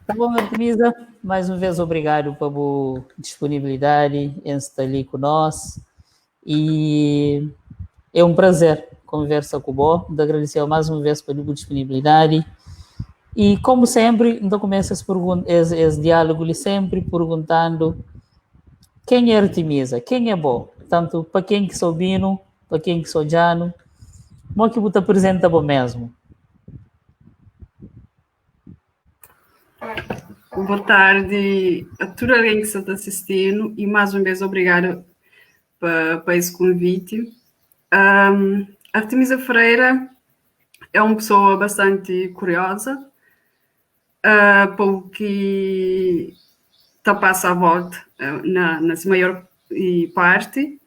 Tá bom, Artemisa, mais uma vez obrigado pela disponibilidade em estar ali conosco e é um prazer conversar com você, de agradecer mais uma vez pela disponibilidade e como sempre, então começa esse diálogo ali sempre perguntando quem é Artemisa, quem é bom, tanto para quem que sou Bino, para quem que sou Jano, como é que você apresenta bom mesmo? Boa tarde a toda alguém que está assistindo e mais uma vez obrigado para esse convite. Artemisa Freira é uma pessoa bastante curiosa, para o que está passa à volta na sua maior parte.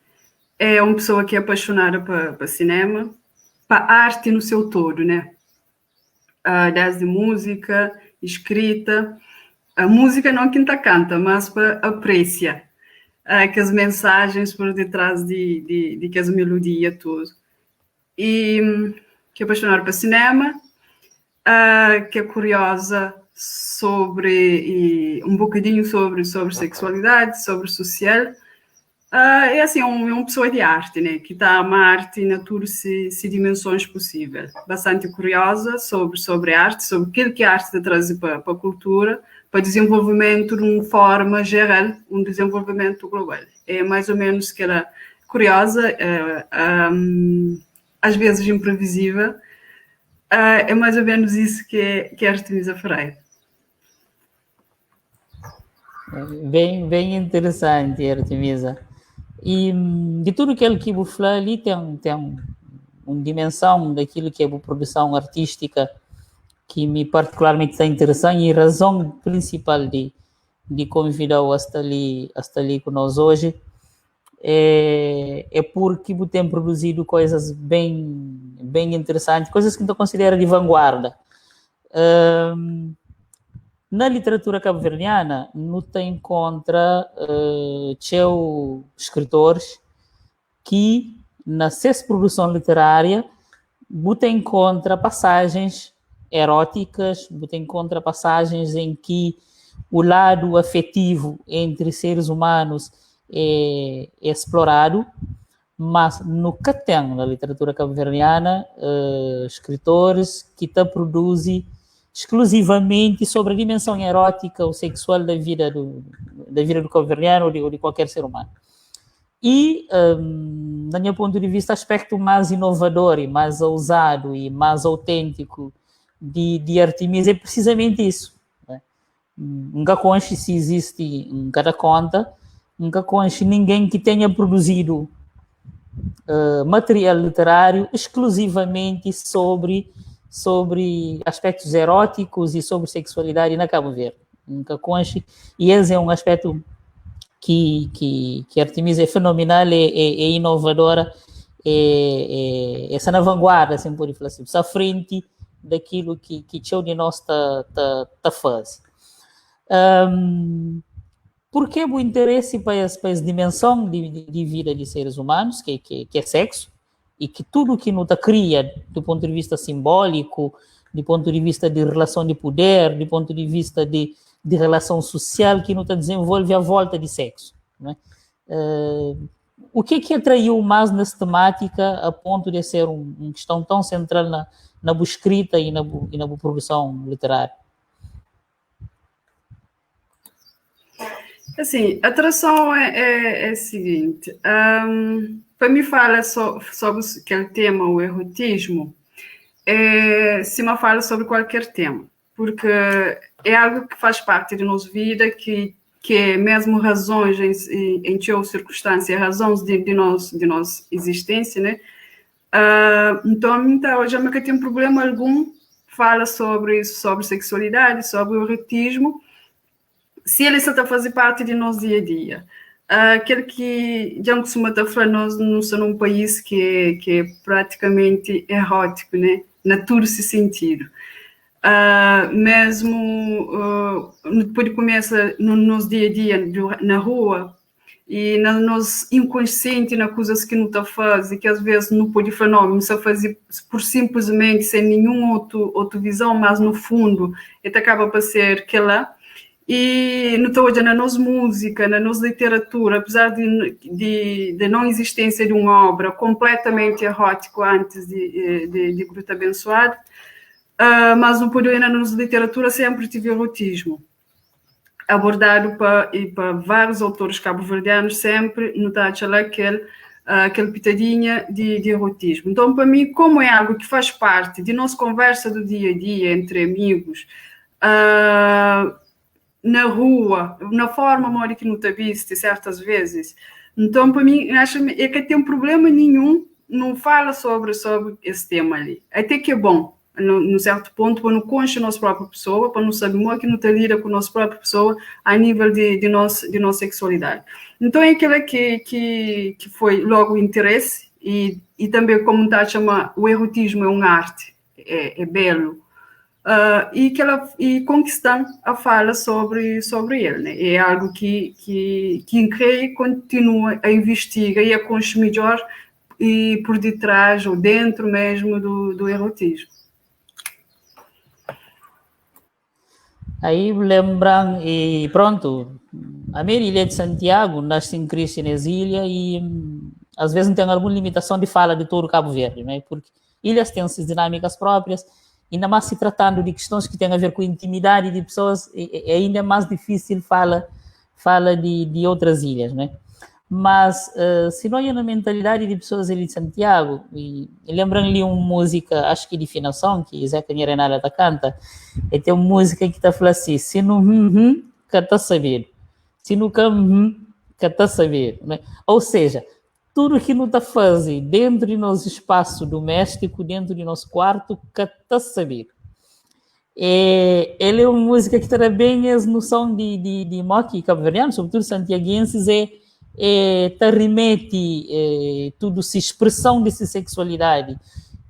É uma pessoa que é apaixonada para cinema, para arte no seu todo, né? Desde música, escrita. A música não quinta canta, mas para aprecia que as mensagens por detrás de que as melodias tudo. E que é apaixonada por cinema, que é curiosa sobre um bocadinho sobre sexualidade, sobre social. É assim, uma pessoa de arte, né? Que está a amar arte na todas as dimensões possíveis. Bastante curiosa sobre arte, sobre aquilo que a arte traz para a cultura, para desenvolvimento de uma forma geral, um desenvolvimento global. É mais ou menos que ela curiosa, às vezes imprevisível. É mais ou menos isso que é Artemisa Freire. Bem interessante, Artemisa. E de tudo aquilo que você falou ali, tem uma dimensão daquilo que é a produção artística que me particularmente está interessante e a razão principal de convidar-o a estar ali conosco hoje é porque você tem produzido coisas bem interessantes, coisas que eu considero de vanguarda. Na literatura cabo-verdiana, não tem encontra escritores que, na sua produção literária, você encontra passagens eróticas, você encontra passagens em que o lado afetivo entre seres humanos é explorado, mas no que tem na literatura cabo-verdiana escritores que produzem exclusivamente sobre a dimensão erótica ou sexual da vida do cabo-verdiano ou de qualquer ser humano. E, do meu ponto de vista, o aspecto mais inovador e mais ousado e mais autêntico de Artemisa é precisamente isso. Né? Nunca conste se existe em cada conta, nunca conste ninguém que tenha produzido material literário exclusivamente sobre aspectos eróticos e sobre sexualidade na Cabo Verde. Nunca conste. E esse é um aspecto que a Artemisa é fenomenal, é inovadora, essa na vanguarda, assim por falar assim, à frente daquilo que o de nós está fazendo. Por que o interesse para essa dimensão de vida de seres humanos, que é sexo, e que tudo que nos cria, do ponto de vista simbólico, do ponto de vista de relação de poder, do ponto de vista de relação social, que nos desenvolve à volta de sexo. Né? O que atraiu mais nessa temática a ponto de ser uma questão tão central na boa escrita e na boa produção literária? Assim, a atração é a seguinte. Para mim, fala sobre aquele tema, o erotismo, se me fala sobre qualquer tema, porque é algo que faz parte de nossa vida, que é mesmo razões em circunstâncias, razões de nossa existência, né? Então, hoje eu nunca tenho problema algum fala sobre isso, sobre sexualidade, sobre o erotismo, se ele está a fazer parte de nosso dia a dia. Aquele que já costuma estar falando, nós não somos um país que é praticamente erótico, né? Na todo esse sentido. Mesmo depois começa no nosso dia a dia na rua, e no nosso inconsciente, na coisas que não está fazendo, que às vezes não pode fenômeno, só fazer por simplesmente sem nenhum outro visão, mas no fundo, ele acaba para ser aquela. E não estou na nossa música, na nossa literatura, apesar de não existência de uma obra completamente erótica antes de Gruta Abençoada, mas no poder na nossa literatura sempre tive erotismo abordado para vários autores cabo-verdianos, sempre notar aquele pitadinha de erotismo. Então, para mim, como é algo que faz parte de nossa conversa do dia a dia entre amigos, na rua, na forma como que não te viste certas vezes, então, para mim, acho que tem problema nenhum, não fala sobre esse tema ali. Até que é bom, no certo ponto, para não conhecer a nossa própria pessoa, para não saber que não te lida com a nossa própria pessoa a nível de nossa sexualidade. Então, é aquilo que foi logo o interesse e também, como está a chamar, o erotismo é uma arte, é belo, e conquistam a fala sobre ele. Né? É algo que creio continua a investigar e a conhecer melhor e por detrás ou dentro mesmo do erotismo. Aí lembram, e pronto, a minha ilha de Santiago nasce em Cristo nas ilhas e às vezes não tem alguma limitação de fala de todo o Cabo Verde, né? Porque ilhas têm suas dinâmicas próprias, ainda mais se tratando de questões que têm a ver com intimidade de pessoas, é ainda mais difícil fala de outras ilhas, né? Mas se não é na mentalidade de pessoas ali de Santiago, e lembrando-lhe uma música, acho que de finação, que Zé Canheira da canta, e tem uma música que está falando assim, se não que está saber, se não que está saber, né? Ou seja, tudo que não está fazendo dentro do nosso espaço doméstico, dentro do nosso quarto, que está saber. Ele é uma música que traz bem a noção de moqui cabo-verdiano, sobretudo santiaguenses, te remete tudo se expressão dessa sexualidade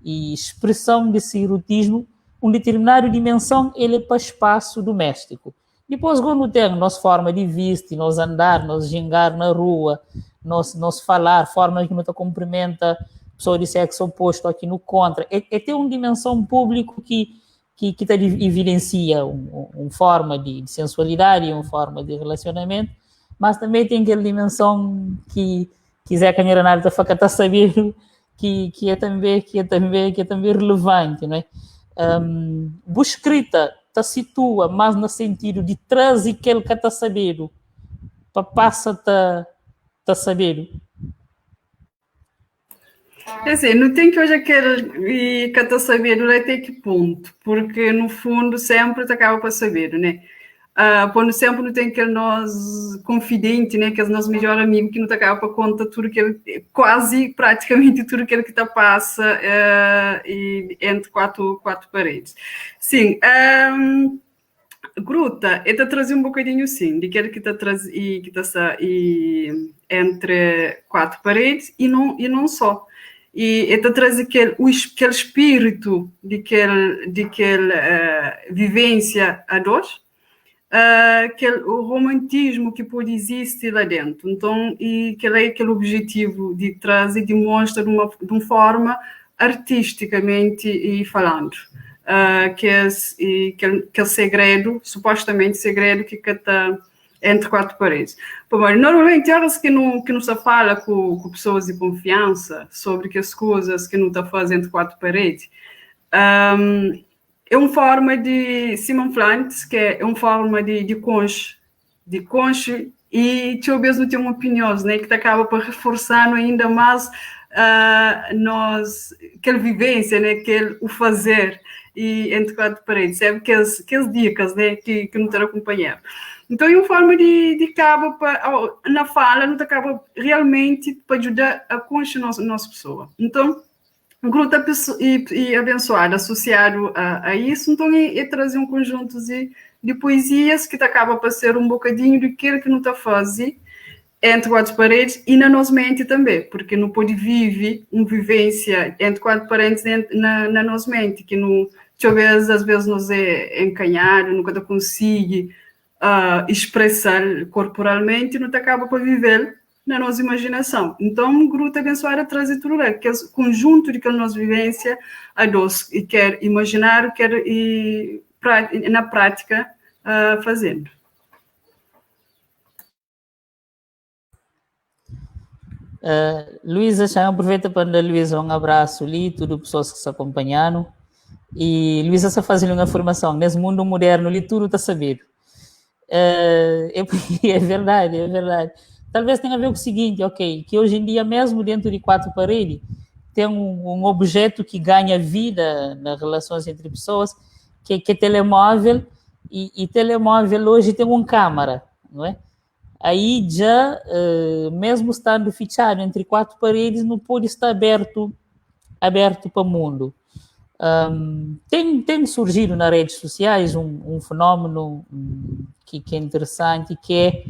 e expressão desse erotismo, uma determinada dimensão, ele é para espaço doméstico. Depois, quando tem a nossa forma de vestir, nós andar, nós gingar na rua, nós falar, forma que não te cumprimenta pessoa de sexo oposto aqui no contra, ter uma dimensão público que evidencia uma forma de sensualidade, uma forma de relacionamento, mas também tem aquela dimensão que Zé Canheira da faca está sabendo que é também relevante, não é? A escrita te situa mais no sentido de trazer aquele que está sabendo para passa-te saber. É assim, não tem que hoje aquele que está sabendo até que ponto, porque no fundo sempre te acaba para saber, né? Quando sempre não tem aquele nosso confidente, né, que é o nosso melhor amigo, que não te acaba para conta tudo que ele, quase praticamente tudo aquilo que te passa e entre quatro paredes. Sim, Gruta, eu te trazer um bocadinho sim, de aquele que te traz e que está entre quatro paredes e não só. E eu te trazer aquele espírito de aquela vivência a dois, o romantismo que pode existir lá dentro. Então, e aquele objetivo de trazer e demonstra de uma forma artisticamente e falando. Que é segredo, supostamente segredo, que está entre quatro paredes. Mas, normalmente, horas que não se fala com pessoas de confiança sobre que as coisas que não está fazendo entre quatro paredes, é uma forma de Simon Flantz, que é uma forma de conche, e eu mesmo tenho uma opinião, né, que acaba por reforçar ainda mais aquela vivência, né, o fazer e entre quatro paredes, sabe? Aquelas dicas, né, que não te acompanhar. Então, é uma forma de acaba na fala, não te acaba realmente para ajudar a conhecer a nossa pessoa. Então, o grupo e abençoado associado a isso, então é trazer um conjunto de poesias que te acaba para ser um bocadinho daquilo que não te faz entre quatro paredes e na nossa mente também, porque não pode viver uma vivência entre quatro paredes na nossa mente, que não, às vezes nos é encanhado, nunca te consigo expressar corporalmente, não te acaba para viver na nossa imaginação. Então, gruta abençoada traz tudo lá, que é o conjunto de que a nossa vivência a nós e quer imaginar, quer e na prática fazendo. Luísa, já aproveita para dar Luísa um abraço ali, tudo pessoas que se acompanhando. E Luísa está fazendo uma formação nesse mundo moderno ali, tudo está sabido. É verdade, é verdade. Talvez tenha a ver com o seguinte, ok, que hoje em dia, mesmo dentro de quatro paredes, tem um objeto que ganha vida nas relações entre pessoas, que é telemóvel, e telemóvel hoje tem uma câmera, não é? Aí já, mesmo estando fechado entre quatro paredes, não pode estar aberto para o mundo. Tem surgido nas redes sociais um fenômeno que é interessante, que é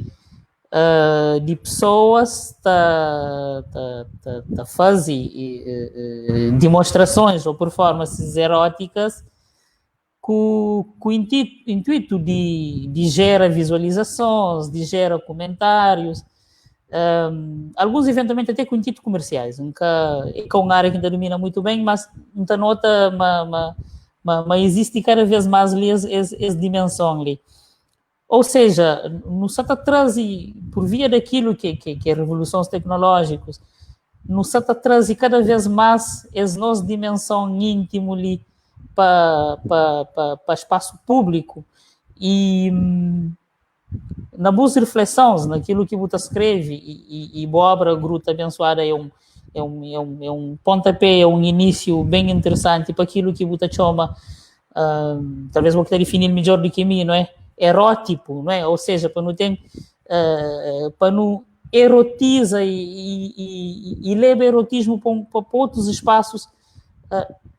de pessoas que fazem demonstrações ou performances eróticas com o intuito de gerar visualizações, de gerar comentários, alguns eventualmente até com intuitos comerciais, é uma área que ainda domina muito bem, mas não nota, mas existe cada vez mais ali essa dimensão ali. Ou seja, no SATA traz, por via daquilo que é revoluções tecnológicas, no SATA traz cada vez mais essa nossa dimensão íntima ali para espaço público e na boas reflexões, naquilo que você escreve e boa obra Gruta Abençoada é um pontapé, é um início bem interessante para aquilo que você chama, talvez vou querer definir melhor do que mim, não é? Erótipo, não é? Ou seja, para não erotiza e leva erotismo para outros espaços.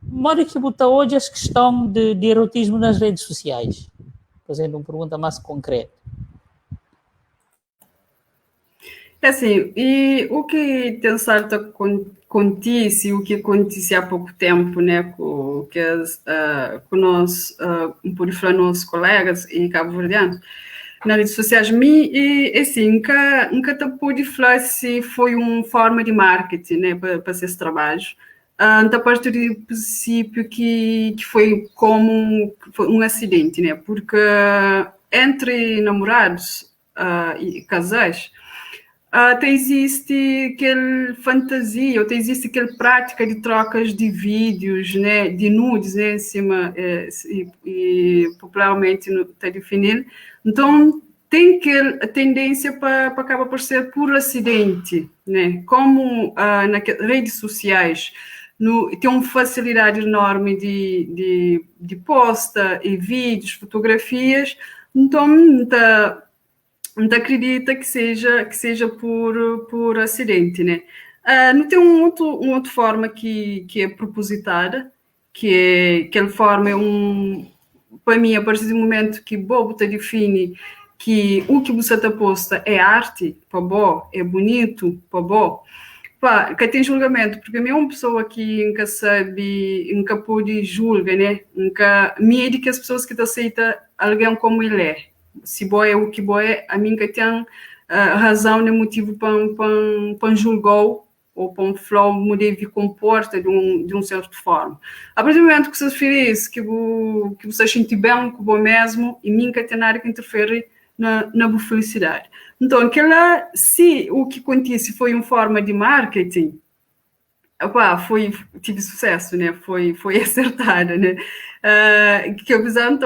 Modo que botar hoje a questão de erotismo nas redes sociais, fazendo uma pergunta mais concreta. É assim, e o que tem certo acontece, o que aconteceu há pouco tempo, né, com nós, por falar nossos colegas e cabo-verdianos, nas redes sociais, e assim, nunca te pude falar se foi uma forma de marketing, né, para esses trabalhos. A partir do princípio que foi como um acidente, né, porque entre namorados e casais, até existe aquela fantasia, até existe aquela prática de trocas de vídeos, né, de nudes, né, em cima, e popularmente está definido. Então, tem a tendência para acabar por ser por acidente, né, como nas redes sociais tem uma facilidade enorme de posta e vídeos, fotografias, então não acredita que seja por acidente, né? Não tem uma outra forma que é propositada, que aquela forma para mim, a partir do momento que Bobo te define que o que você está posta é arte, para bom, é bonito, para bom, que tem julgamento, porque a minha é uma pessoa que nunca sabe, nunca pode julgar, né? Nunca mede que as pessoas que aceitam alguém como ele é. Se boa é o que boa é, a mim que tem razão, nem motivo para julgar ou para um flow me deve comportar de um certo forma. A partir do momento que você fez que você sente bem com o mesmo, e mim que tem nada que interfere na boa felicidade. Então, se o que acontece foi uma forma de marketing, tive sucesso, né? Foi acertada, né? Que apesar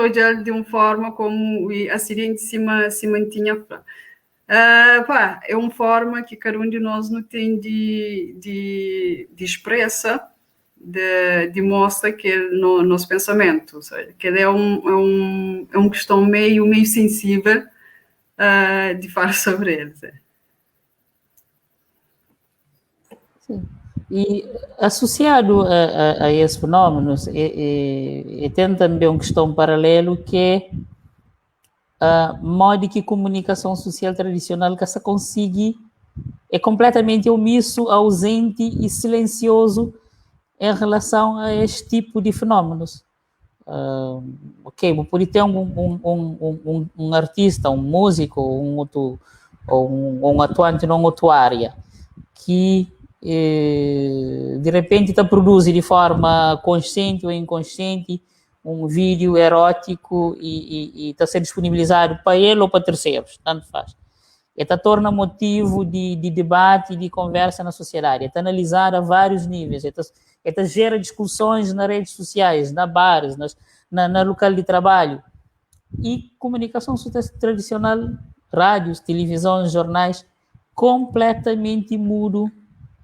de uma forma como o acidente se mantinha. É uma forma que cada um de nós não tem de expressa, de mostra que é no nosso pensamento, ou seja, que é uma questão meio sensível de falar sobre eles. Sim. E associado a esses fenómenos, tem também uma questão paralela que é a modo que comunicação social tradicional que se consegue é completamente omisso, ausente e silencioso em relação a este tipo de fenómenos. Ok, pode ter um artista, um músico, um outro ou um atuante não atuária que de repente produz de forma consciente ou inconsciente um vídeo erótico e está a ser disponibilizado para ele ou para terceiros, tanto faz. Está torna motivo de debate e de conversa na sociedade, está analisar a vários níveis, está gera discussões nas redes sociais, na bares, na local de trabalho. E comunicação tradicional, rádios, televisões, jornais, completamente mudo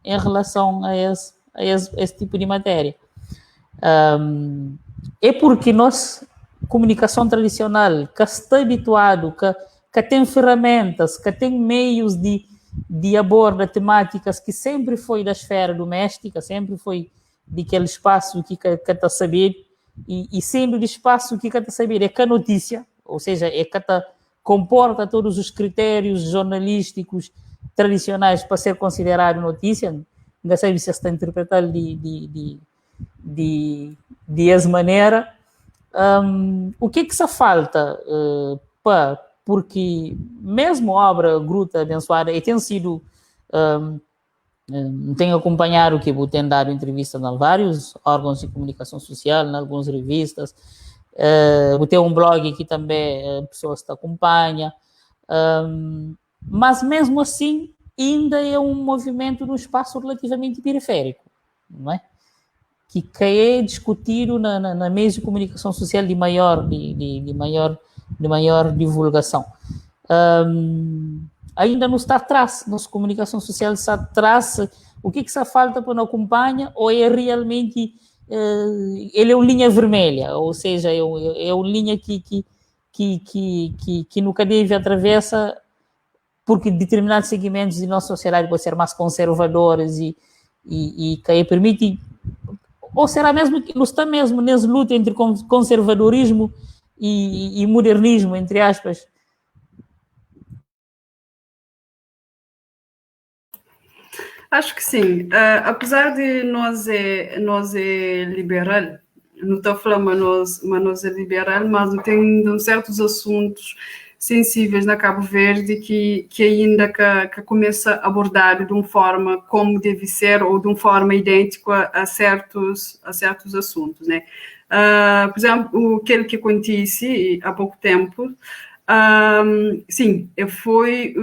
em relação a esse tipo de matéria. É porque nós, comunicação tradicional, que está habituado, que tem ferramentas, que tem meios de abordar temáticas que sempre foi da esfera doméstica, sempre foi daquele espaço que está a saber, e sendo de espaço que está a saber, é que a notícia, ou seja, é que comporta todos os critérios jornalísticos tradicionais para ser considerado notícia, não sei se está interpretado de essa maneira. O que se falta porque mesmo a obra Gruta Abençoada, e tem sido tenho acompanhado o que vou ter dado entrevista em vários órgãos de comunicação social, em algumas revistas, vou ter um blog que também pessoas te acompanham, mas mesmo assim ainda é um movimento num espaço relativamente periférico, não é? Que é discutido na mesa de comunicação social de maior divulgação. Ainda não está atrás, nossa comunicação social está atrás. O que se falta para não acompanhar, ou é realmente ele é uma linha vermelha, ou seja, é uma linha que nunca deve atravessar, porque determinados segmentos de nossa sociedade podem ser mais conservadores e que permite, ou será mesmo que não está mesmo nessa luta entre conservadorismo e modernismo, entre aspas? Acho que sim. Apesar de nós é liberal, não estou falando mas nós é liberal, mas tem certos assuntos sensíveis na Cabo Verde que ainda que começa a abordar de uma forma como deve ser ou de uma forma idêntica a certos assuntos, né? Por exemplo, aquele que acontece há pouco tempo, sim, foi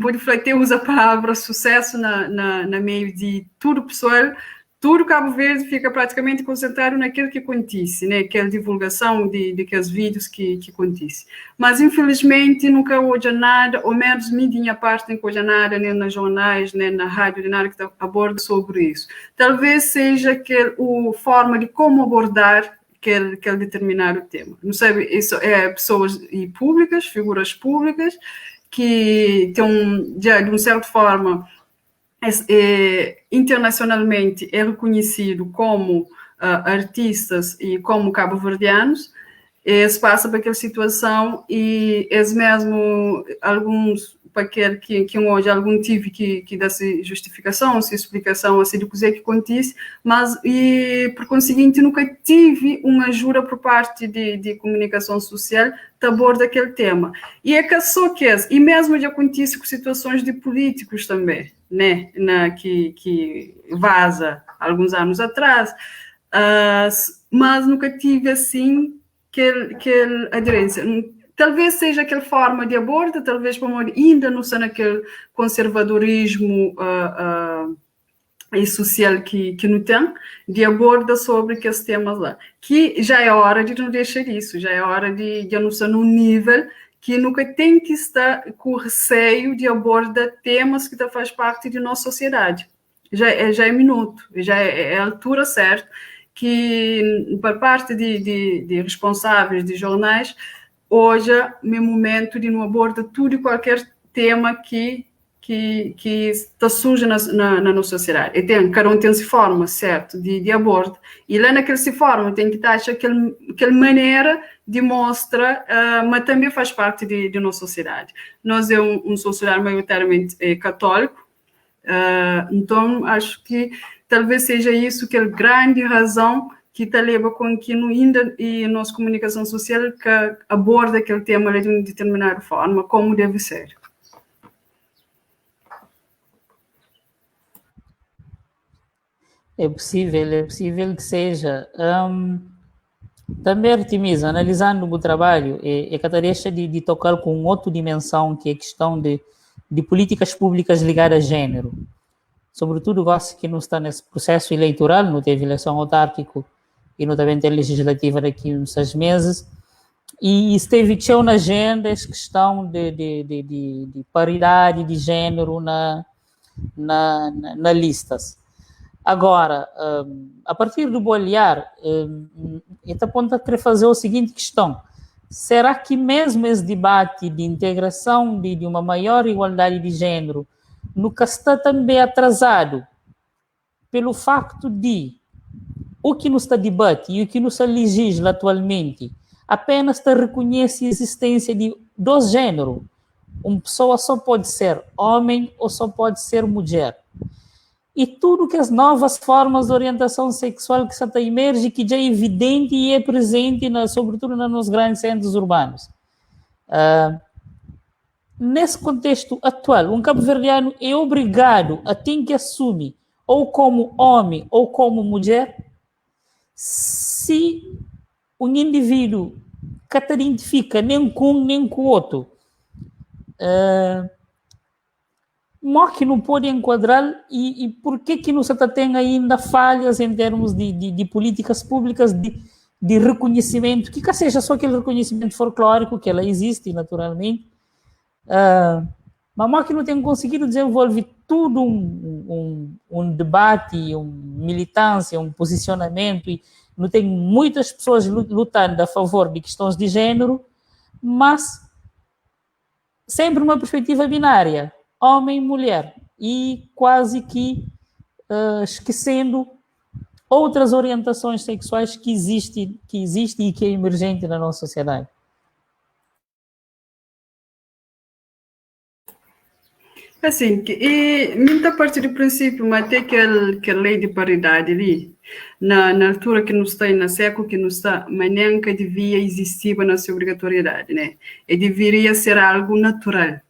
pode ter usa a palavra sucesso na meio de tudo pessoal, tudo Cabo Verde fica praticamente concentrado naquilo que acontece, né? Aquela divulgação de aqueles vídeos que acontece. Mas, infelizmente, nunca hoje nada, ou menos minha parte não hoje nada, nem nas jornais, nem na rádio, nem nada que aborda sobre isso. Talvez seja a forma de como abordar aquele determinado tema. Não sei, isso é pessoas públicas, figuras públicas, que têm, de uma certa forma, internacionalmente é reconhecido como artistas e como cabo-verdianos, se passa para aquela situação e mesmo alguns para que hoje algum tive que dar-se justificação, se explicação assim do que acontece, mas por conseguinte nunca tive uma ajuda por parte de comunicação social de abordar aquele tema. E é que só e mesmo já acontece com situações de políticos também, né, que vaza alguns anos atrás, mas nunca tive assim que aderência. Talvez seja aquela forma de abordo, talvez ainda não seja naquele conservadorismo e social que não tem, de aborda sobre aqueles temas lá. Que já é hora de não deixar isso, já é hora de anunciar num nível que nunca tem que estar com receio de abordar temas que faz parte de nossa sociedade. Já é minuto, já é a altura certa que, por parte de responsáveis de jornais, hoje é o momento de não abordar tudo e qualquer tema que está sujo na nossa sociedade. E cada um tem essa forma, certo, de abordo. E lá naquela forma tem que estar aquela maneira de mostrar, mas também faz parte de nossa sociedade. Nós é uma sociedade maioritariamente católico, então acho que talvez seja isso que é a grande razão que te leva com que ainda e nossa comunicação social que aborda aquele tema de uma determinada forma, como deve ser. É possível que seja. Também, Artemisa, analisando o trabalho, é que deixa de tocar com outra dimensão, que é a questão de políticas públicas ligadas a gênero. Sobretudo, gosto que não está nesse processo eleitoral, não teve eleição autárquica e não também tem legislativa daqui a uns 6 meses, e esteve cheio na agenda essa questão de paridade de gênero na listas. Agora, a partir do olhar, então ponto a querer fazer a seguinte questão: será que mesmo esse debate de integração de uma maior igualdade de gênero nunca está também atrasado pelo facto de o que nos está debate e o que nos legisla atualmente apenas reconhece a existência de 2 gêneros? Uma pessoa só pode ser homem ou só pode ser mulher. E tudo que as novas formas de orientação sexual que se emerge, que já é evidente e é presente, sobretudo nos grandes centros urbanos. Nesse contexto atual, um cabo-verdiano é obrigado a ter que assumir, ou como homem ou como mulher, se um indivíduo que te identifica nem com um nem com o outro, que não pode enquadrar e por que não se tem ainda falhas em termos de políticas públicas de reconhecimento, que seja só aquele reconhecimento folclórico, que ela existe naturalmente, mas que não tem conseguido desenvolver tudo um debate, uma militância, um posicionamento, e não tem muitas pessoas lutando a favor de questões de gênero, mas sempre uma perspectiva binária, homem e mulher, e quase que esquecendo outras orientações sexuais que existem e que é emergente na nossa sociedade. Assim, e muita parte do princípio, mas até que a lei de paridade ali, na altura que nos está, na século que nos está, mas nunca devia existir a nossa obrigatoriedade, né? E deveria ser algo natural.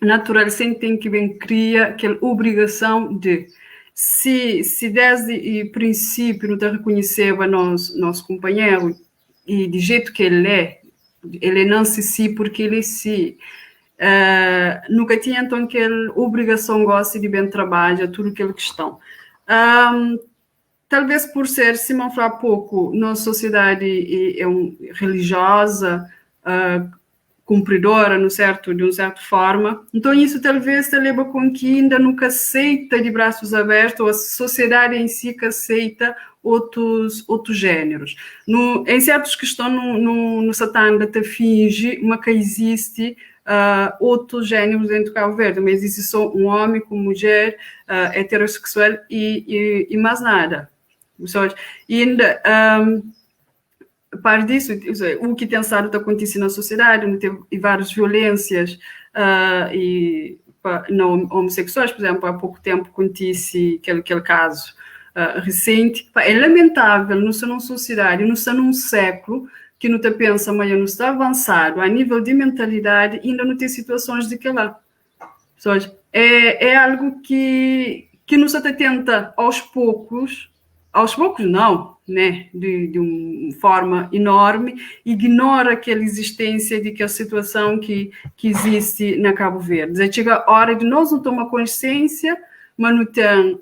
Natural, sem ter que bem cria aquela obrigação de, se desde o princípio não está reconhecendo nosso companheiro e de jeito que ele não se porque ele se nunca tinha então aquela obrigação gosta de bem trabalho, tudo aquela questão. Talvez por ser, se não falar pouco, nossa sociedade é religiosa, cumpridora, de uma certa forma. Então, isso talvez te leva com que ainda nunca aceita de braços abertos, ou a sociedade em si que aceita outros gêneros. Em certas questões, no Satã te finge, mas que existe outros gêneros dentro do Cabo Verde, mas existe só um homem com mulher, heterossexual e mais nada. E ainda... Para disso, o que tem estado a acontecer na sociedade, tem várias violências não homossexuais, por exemplo, há pouco tempo acontece aquele caso recente. É lamentável, não está numa sociedade, não está num século que não te pensa, mas não está avançado a nível de mentalidade, ainda não tem situações de que lá. É algo que não se tenta aos poucos não, né, de uma forma enorme, ignora aquela existência de que a situação que existe na Cabo Verde. Chega a hora de nós não tomar consciência, mas não tem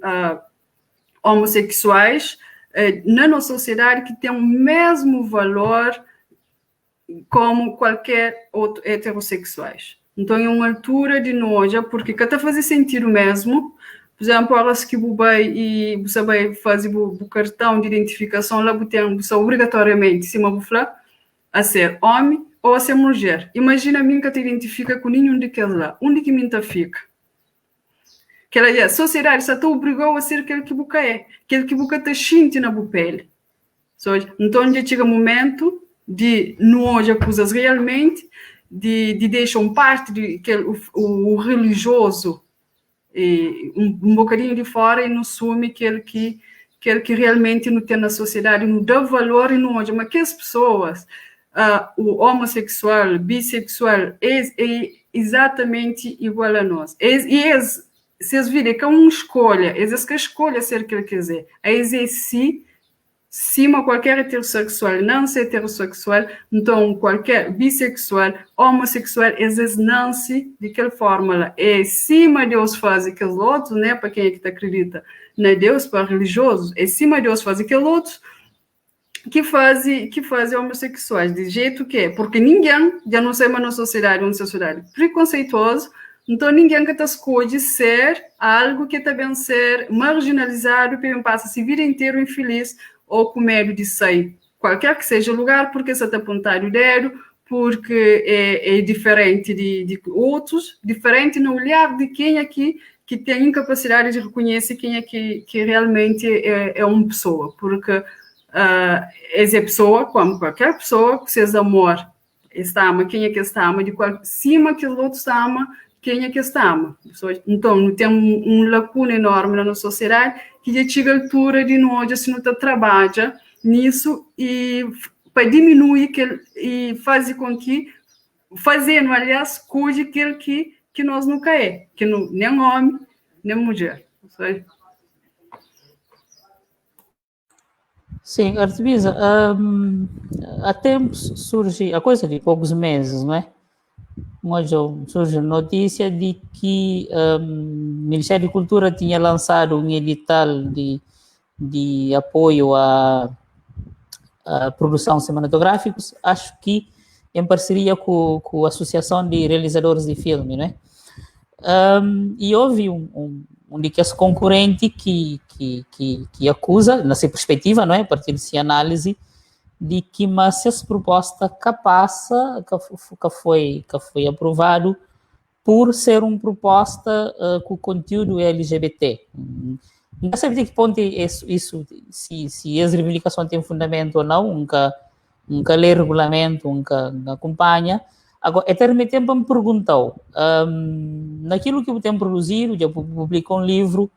homossexuais na nossa sociedade que tem o mesmo valor como qualquer outro heterossexuais. Então, é uma altura de noja, porque que está fazer sentido mesmo. Por exemplo, elas que você vai fazer o cartão de identificação, lá você obrigatoriamente, se uma falar, a ser homem ou a ser mulher. Imagina a mim que te identifica com nenhum daqueles lá. Onde que minha fica? Que ela a sociedade só te obrigou a ser aquele que você é. Aquele que você te sente na pele. Então, já chega o momento de nós acusas realmente, de deixar parte de o religioso um bocadinho de fora e não assume aquele que aquele que realmente não tem na sociedade, não dá valor e não olha, mas que as pessoas, o homossexual, bissexual, é exatamente igual a nós. Se eles virem que é uma escolha, eles que escolha ser o que ele quiser, si, cima qualquer heterossexual, não ser heterossexual, então qualquer bissexual, homossexual, eles não se de que forma é cima Deus faz aqueles outros, né? Para quem é que acredita na Deus, para religiosos, é cima Deus faz aqueles outros que fazem homossexuais, de jeito que é, porque ninguém, já não sei mais na sociedade, uma sociedade preconceituosa, então ninguém que escolhe ser algo que também ser marginalizado, que passa a se vida inteiro infeliz, ou com medo de sair, qualquer que seja o lugar, porque você está apontando o dedo, porque é diferente de outros, diferente no olhar de quem aqui que tem incapacidade de reconhecer quem é que realmente é uma pessoa, porque essa pessoa, como qualquer pessoa, que seja amor, está ama, quem é que está ama, de qual cima que os outros ama, quem é que está ama. Então, tem uma lacuna enorme na nossa sociedade que já chega a altura de nós, se não trabalha nisso e para diminuir e fazer com que, fazendo, aliás, cuide aquilo que nós nunca que não, nem homem, nem mulher. Sim, Artemisa, há tempos surge, há coisa de poucos meses, não é? Hoje surge a notícia de que o Ministério da Cultura tinha lançado um edital de apoio à produção cinematográficos, acho que em parceria com a Associação de Realizadores de Filme, né? E houve um esse concorrente que acusa, na sua perspectiva, não é? A partir de sua análise, de que mas essa proposta passa, que foi aprovado por ser uma proposta com conteúdo LGBT. Não sei até que ponto isso se essa reivindicação tem fundamento ou não, nunca lê regulamento, nunca acompanha. Agora, eternamente tempo me perguntou, naquilo que eu tenho produzido, já publicou um livro,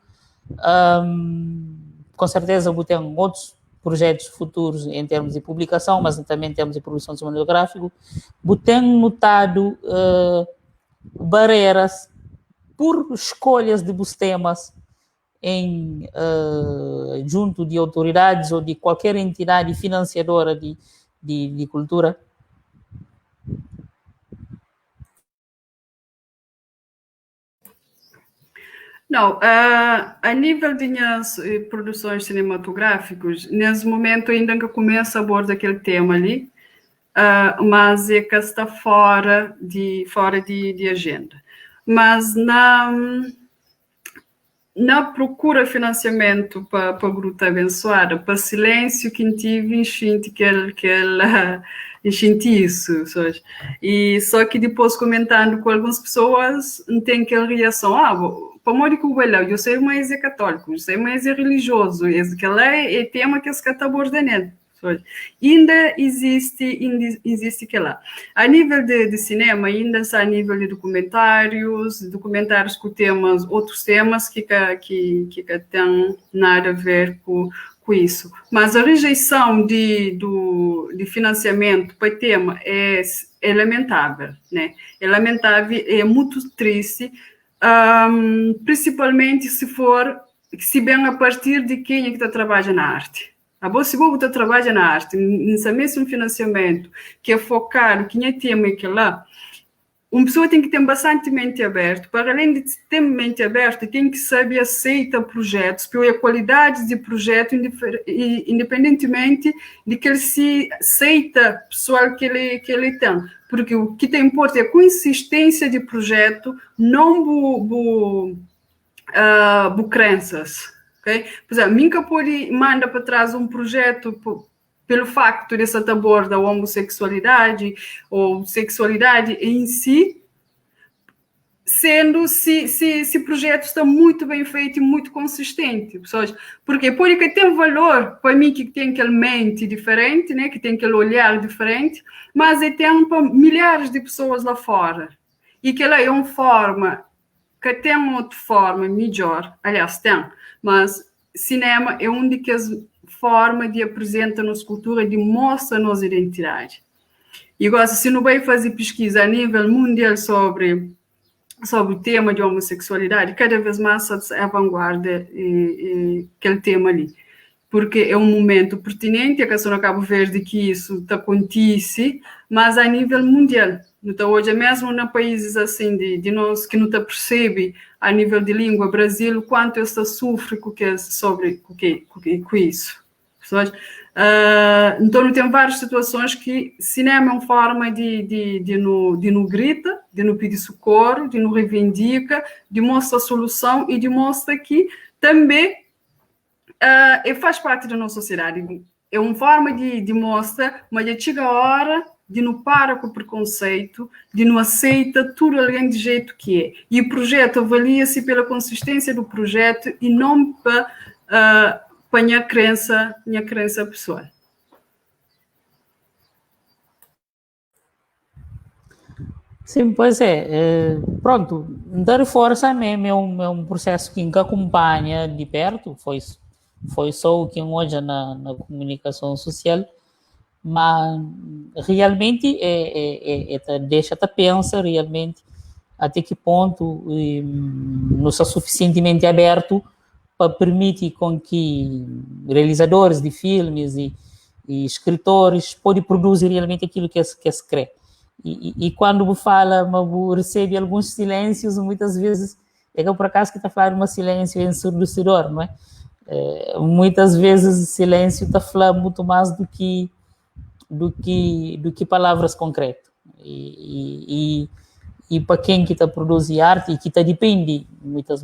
com certeza eu tenho outros projetos futuros em termos de publicação, mas também em termos de produção cinematográfica, eu tenho notado barreiras por escolhas de temas junto de autoridades ou de qualquer entidade financiadora de cultura. Não, a nível de minhas produções cinematográficas, nesse momento ainda que começo a abordar aquele tema ali, mas é que está fora de agenda. Mas na procura financiamento para a Gruta Abençoada, para silêncio que tive, enchente isso. E só que depois comentando com algumas pessoas, não tem aquela reação, para modo que eu sei mais é católico, eu sei mais é religioso, esse é tema que se está abordando. Ainda existe que lá. A nível de cinema, ainda está a nível de documentários com temas, outros temas que têm nada a ver com isso. Mas a rejeição de financiamento para tema é lamentável, né? É lamentável, é muito triste, principalmente se bem a partir de quem é que está trabalhando na arte. Se você trabalha na arte, nesse mesmo financiamento, que é focado, que é tema que lá, uma pessoa tem que ter bastante mente aberta. Para além de ter mente aberta, tem que saber aceitar projetos, porque a qualidade de projeto, independentemente de que ele se aceita pessoal que ele tem. Porque o que tem importa é a consistência de projeto, não crenças. Okay? Por exemplo, nunca pode mandar para trás um projeto pelo facto de essa tabor da homossexualidade ou sexualidade em si, sendo se projeto está muito bem feito e muito consistente. Porque tem valor para mim que tem aquela mente diferente, né? Que tem aquele olhar diferente, mas tem para milhares de pessoas lá fora. E que ela é uma forma, que tem outra forma melhor, aliás, tem, mas cinema é uma das formas de apresentar nossa cultura, de mostrar nossa identidade. E agora, se não vai fazer pesquisa a nível mundial sobre o tema de homossexualidade, cada vez mais a vanguarda aquele tema ali. Porque é um momento pertinente, a questão Cabo Verde que isso acontece, mas a nível mundial. Então, hoje, mesmo em países assim de nós que não percebe a nível de língua, Brasil, quanto está sofre com isso. Então, tem várias situações que cinema é uma forma de no grita, de no pedir socorro, de no reivindica, de mostrar solução e de mostrar que também faz parte da nossa sociedade. É uma forma de mostrar, mas chega a hora de não parar com o preconceito, de não aceita tudo alguém do jeito que é. E o projeto avalia-se pela consistência do projeto e não para a minha crença pessoal. Sim, pois é. Pronto, dar força é um processo que acompanha de perto, foi só o que hoje na comunicação social, mas realmente deixa-te pensar realmente até que ponto não está suficientemente aberto para permitir com que realizadores de filmes e escritores podem produzir realmente aquilo que se crê. E quando me fala, me recebe alguns silêncios, muitas vezes é que por acaso que está a falar um silêncio ensurdecedor, não é? Muitas vezes o silêncio está falando muito mais do que palavras concretas. E para quem que está produzir arte e que está depende muitas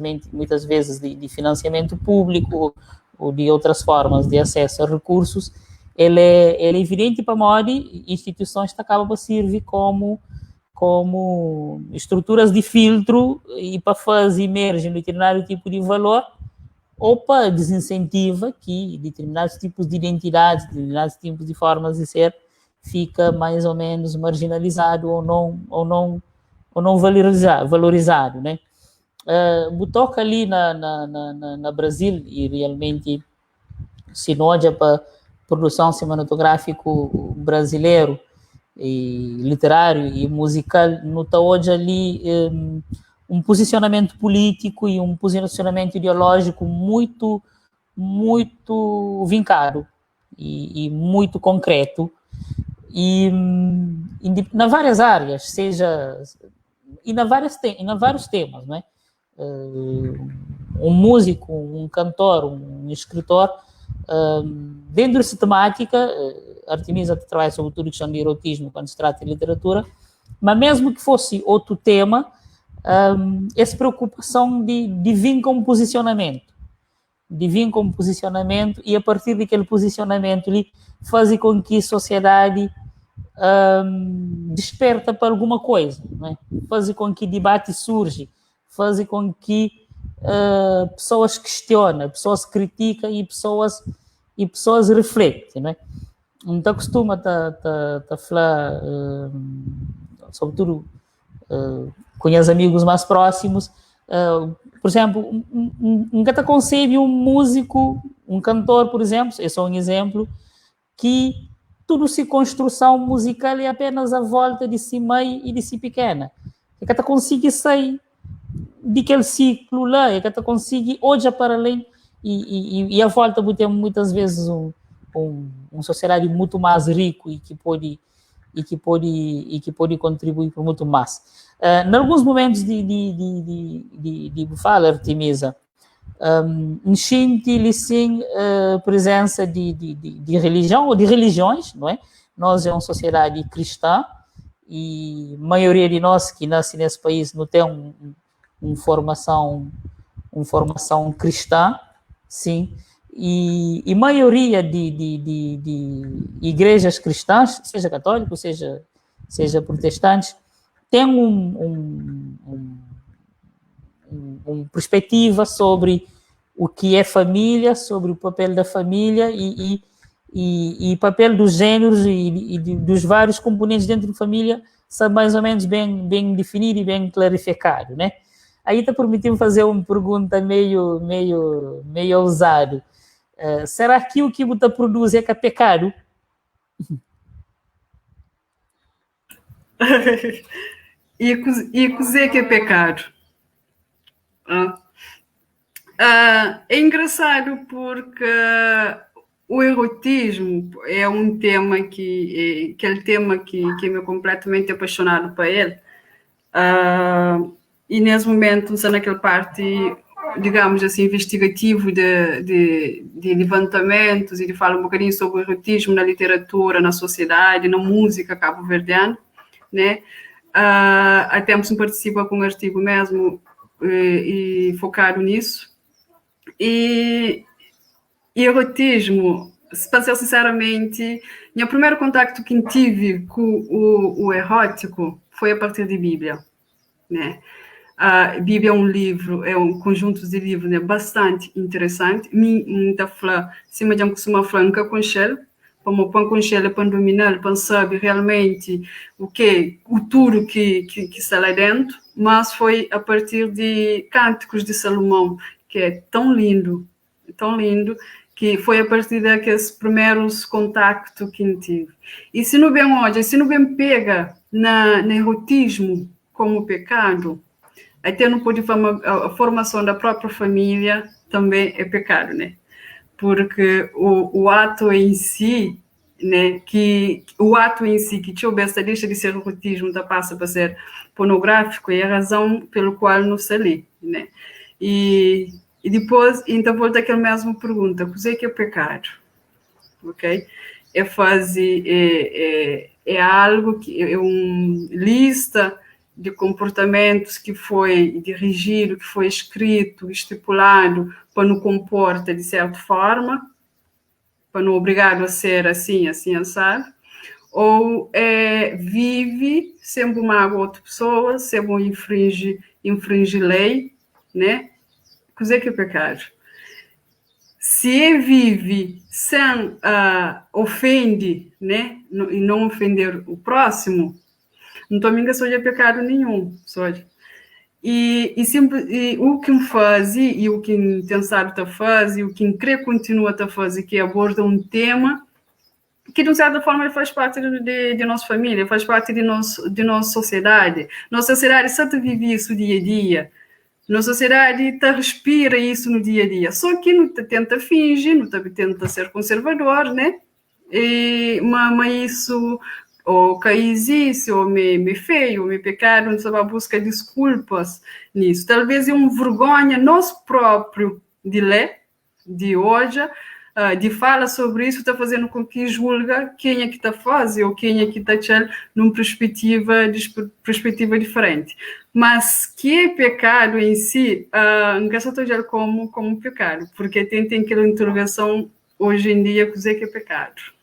vezes de financiamento público ou de outras formas de acesso a recursos, ele é evidente para nós, instituições que acabam a servir como estruturas de filtro e para fazer emergir um determinado tipo de valor ou para desincentiva que determinados tipos de identidades, determinados tipos de formas de ser fica mais ou menos marginalizado ou não valorizado, né? Toca ali na Brasil e realmente se noja para produção cinematográfico brasileiro e literário e musical, não está hoje ali um posicionamento político e um posicionamento ideológico muito vincado e muito concreto e nas várias áreas, seja e na vários temas, né? Um músico, um cantor, um escritor, dentro dessa temática, Artemisa trabalha sobretudo questão de erotismo quando se trata de literatura, mas mesmo que fosse outro tema, essa preocupação de vir com um posicionamento, e a partir daquele posicionamento ali fazer com que a sociedade desperta para alguma coisa, né? Fazer com que debate surge, fazer com que pessoas questionam, pessoas criticam e pessoas refletem, né? Então costuma tá falar, sobretudo com os amigos mais próximos, por exemplo, nunca concebe um músico, um cantor, por exemplo, esse é um exemplo, que tudo se construção musical é apenas a volta de si meio e de si pequena. É que tu consegue sair daquele ciclo lá, é que tu consegue hoje para além e a volta tem muitas vezes uma sociedade muito mais rico e que pode contribuir por muito mais. Em alguns momentos de fala, Artemisa, enchente sim presença de religião ou de religiões, não é? Nós é uma sociedade cristã e a maioria de nós que nasce nesse país não tem uma formação cristã, sim, e a maioria de igrejas cristãs, seja católicos, seja protestantes, tem uma perspectiva sobre o que é família, sobre o papel da família e papel dos gêneros e dos vários componentes dentro da família, são mais ou menos bem definido e bem clarificado, né? Aí te permitiu fazer uma pergunta meio ousado. Será que o que você produz é pecado? E cozer que é pecado. É engraçado porque o erotismo é um tema que aquele tema que me completamente apaixonado por ele. E nesse momento está naquela parte, digamos assim, investigativo de levantamentos e de falar um bocadinho sobre o erotismo na literatura, na sociedade, na música cabo-verdiana, né? Há tempos participa com um artigo mesmo e focado nisso. E erotismo, para ser sinceramente, meu primeiro contacto que tive com o erótico foi a partir de Bíblia, né? A Bíblia é um livro, é um conjunto de livros, né, bastante interessante. Muita fala, cima de uma franca com shell, como pão com shell para dominar, para saber realmente o tudo que está lá dentro, mas foi a partir de Cânticos de Salomão, que é tão lindo, que foi a partir daqueles primeiros contactos que eu tive. E se não bem hoje, se não bem pega no erotismo como pecado, até não pode a formação da própria família também é pecado, né? Porque o ato em si, né, que te obesta deixa de ser erotismo, tá, passa para ser pornográfico, é a razão pelo qual não se lê, né? E depois, então, volta aquela mesma pergunta, o que é pecado? Ok? É fazer, é algo que é uma lista de comportamentos que foi dirigido, que foi escrito, estipulado para não comporta de certa forma, para não obrigado a ser assim, assado, ou vive sempre magoa outra pessoa, sempre infringe lei, né? O que é pecado? Se vive sem ofende, né? E não ofender o próximo, não estou me enganando de pecado nenhum, só. E o que faz e o que tem estado a fazer, e o que crê continua a fazer, que aborda um tema que, de certa forma, faz parte de nossa família, faz parte de nossa sociedade. Nossa sociedade só vive isso dia a dia. Nossa sociedade respira isso no dia a dia. Só que não tenta fingir, não tenta ser conservador, né? Mas isso ou que existe, ou me feio, ou me pecado, não sabe, busca desculpas nisso. Talvez é uma vergonha nosso próprio de ler, de hoje, de falar sobre isso, está fazendo com que julga quem é que está fazendo, ou quem é que está tendo numa perspectiva diferente. Mas que é pecado em si, não quero só como pecado, porque tem aquela interrogação hoje em dia, o que é pecado?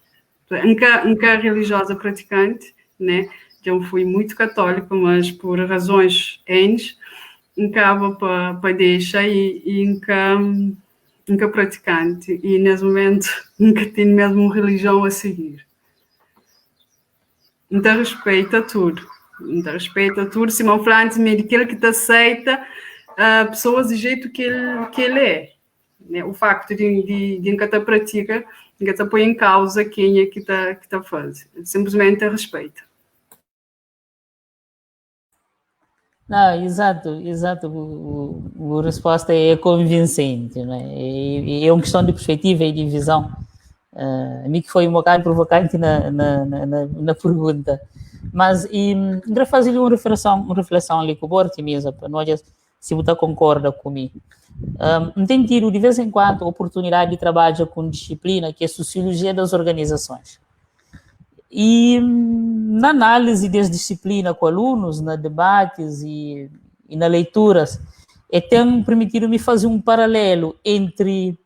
Nunca religiosa praticante, né? Eu fui muito católica, mas por razões N, acaba para deixar e nunca praticante. E nesse momento nunca tenho mesmo uma religião a seguir. Então respeita tudo. Se não falar de aquele que te aceita pessoas do jeito que ele é. Né? O facto de nunca te pratica, nunca te põe em causa quem é que está fazendo. Simplesmente respeita. Não, exato. A resposta é convincente, né? É uma questão de perspectiva e de visão. A mim que foi um bocado provocante na pergunta. Mas queria fazer uma reflexão ali com o Borti mesmo, para nós, se você concorda comigo. Tem tido, de vez em quando, a oportunidade de trabalhar com disciplina, que é a Sociologia das Organizações. E na análise das disciplinas com alunos, na debates e na leituras, tem permitido-me fazer um paralelo entre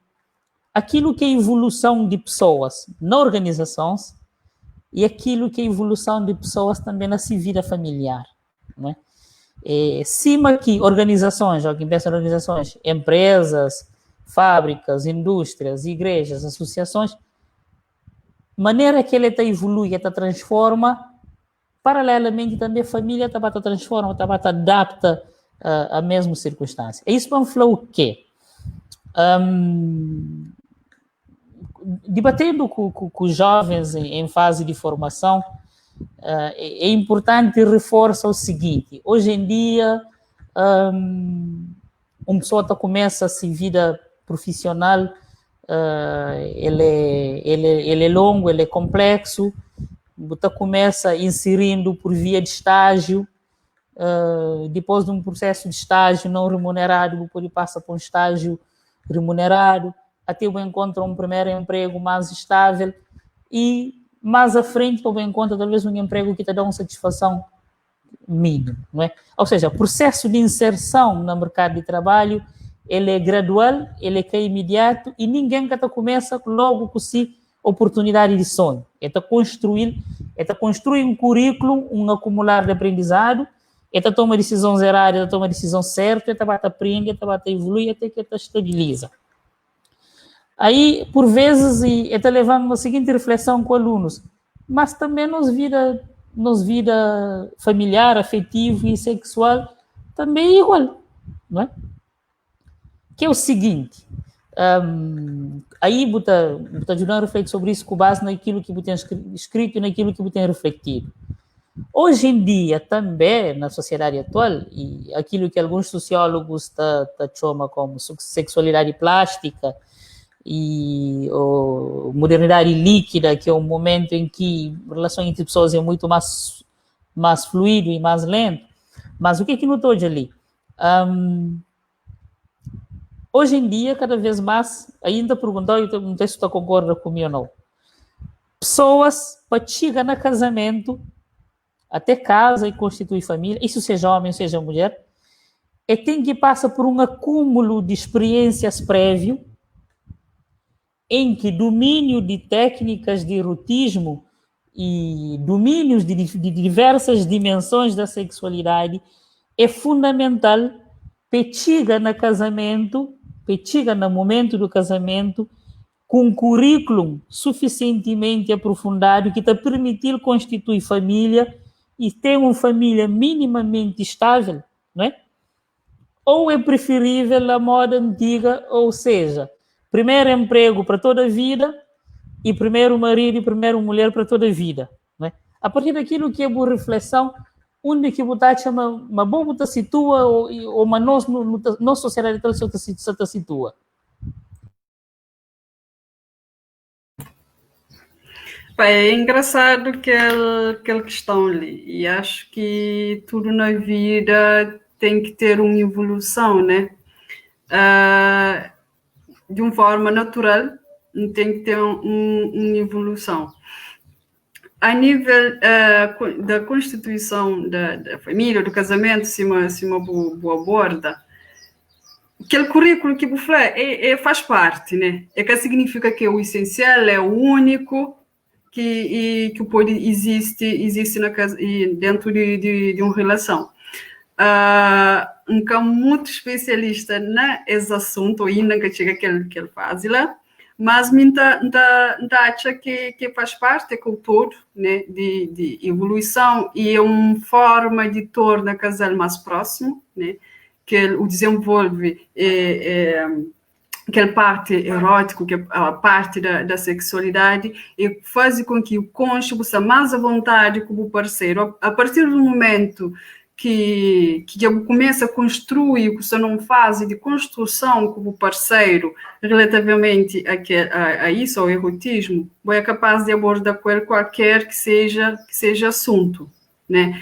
aquilo que é evolução de pessoas na organizações e aquilo que é evolução de pessoas também na vida familiar, não é? Cima que organizações, alguém pensa em organizações, empresas, fábricas, indústrias, igrejas, associações, maneira que ele está evolui, está transforma, paralelamente também a família está transforma, está adapta a mesma circunstância. E isso vamos falar o quê? Debatendo com os jovens em fase de formação, é importante reforçar o seguinte: hoje em dia, uma pessoa começa a sua vida profissional, ele é longo, ele é complexo, você começa inserindo por via de estágio, depois de um processo de estágio não remunerado, depois passa para um estágio remunerado, até eu encontro um primeiro emprego mais estável e mais à frente eu encontro talvez um emprego que te dá uma satisfação mínima, não é? Ou seja, o processo de inserção no mercado de trabalho, ele é gradual, ele é imediato e ninguém que começa logo com si oportunidade de sonho. É construir um currículo, um acumular de aprendizado, é tomar decisões erradas, é tomar decisão certa, é aprender, é evoluir até que estabiliza. Aí, por vezes, está levando uma seguinte reflexão com alunos, mas também nos vida familiar, afetivo e sexual também é igual, não é? Que é o seguinte, aí você ajudando a refletir sobre isso com base naquilo que você tem escrito e naquilo que você tem refletido. Hoje em dia, também, na sociedade atual, e aquilo que alguns sociólogos chamam como sexualidade plástica e modernidade líquida, que é um momento em que a relação entre pessoas é muito mais fluido e mais lento. Mas o que não estou ali? Hoje em dia, cada vez mais, ainda perguntou, eu não sei se você concorda comigo ou não, pessoas para chegar no casamento, até casa e constituir família, isso seja homem, seja mulher, e tem que passar por um acúmulo de experiências prévio, em que domínio de técnicas de erotismo e domínios de diversas dimensões da sexualidade é fundamental para chegar no casamento, para chegar no momento do casamento, com um currículo suficientemente aprofundado que te permitir constituir família e ter uma família minimamente estável, não é? Ou é preferível a moda antiga, ou seja, primeiro emprego para toda a vida e primeiro marido e primeiro mulher para toda a vida, não é? A partir daquilo que é boa reflexão, onde que você chama uma boa você situa ou uma nossa sociedade se situa. É engraçado aquela questão ali, e acho que tudo na vida tem que ter uma evolução, né? De uma forma natural, tem que ter uma evolução. A nível da constituição da família, do casamento, se uma boa aborda, aquele currículo que você faz parte, né? É que significa que é o essencial, é o único, que pode existe na casa, dentro de uma relação. Um campo muito especialista nesse assunto, ainda que chega que ele faz lá, mas me acha que faz parte com todo, né, de evolução e é uma forma de tornar o casal mais próximo, né, que o desenvolve aquela parte erótica, que é a parte da sexualidade, e faz com que o cônjuge possa mais à vontade com o parceiro. A partir do momento que começa a construir, que está numa fase de construção com o parceiro relativamente a isso, ao erotismo, é capaz de abordar qualquer que seja assunto, né?